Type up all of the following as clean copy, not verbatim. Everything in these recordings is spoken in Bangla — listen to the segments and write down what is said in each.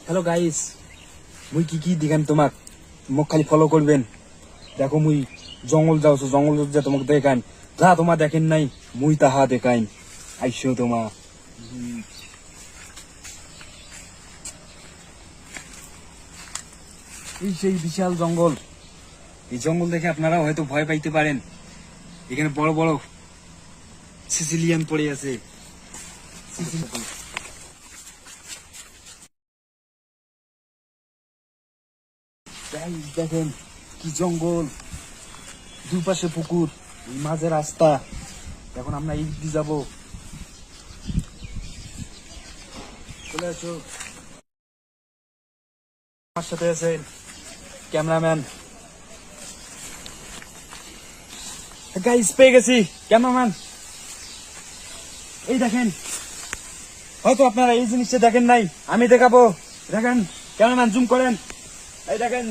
হ্যালো গাইস, মুই কি দেখাম তোমাক, মোক খালি ফলো করবেন। দেখো মুই জঙ্গল যাওছো, জঙ্গল যা তোমাকে দেখান, যা তোমা দেখেন নাই মুই তাহা দেখাইন। আইসো তোমা। এই সেই বিশাল জঙ্গল। এই জঙ্গল দেখে আপনারা হয়তো ভয় পাইতে পারেন। এখানে বড় বড় সিসিলিয়ান পড়ে আছে। দেখেন কি জঙ্গল, দুপাশে পুকুর, এই মাঝে রাস্তা। এখন আমরা এই দিকে যাবো। চলে আসো, আমার সাথে আছেন ক্যামেরাম্যান। গাইস, পেয়ে গেছি ক্যামেরাম্যান। এই দেখেন, হয়তো আপনারা এই জিনিসটা দেখেন নাই, আমি দেখাবো। দেখেন ক্যামেরাম্যান, জুম করেন। এই দেখেন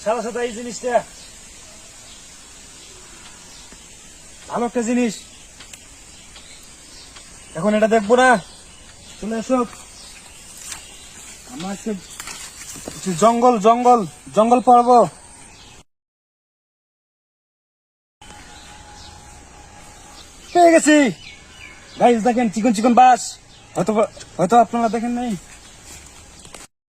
সাদা সাদা এই জিনিসটা, ভালো একটা জিনিস। এখন এটা দেখবো না, চলে এসো। আমার জঙ্গল জঙ্গল জঙ্গল পর্ব। পেয়ে গেছি গাইস, দেখেন চিকন চিকন বাস। হয়তো হয়তো আপনারা দেখেন নাই।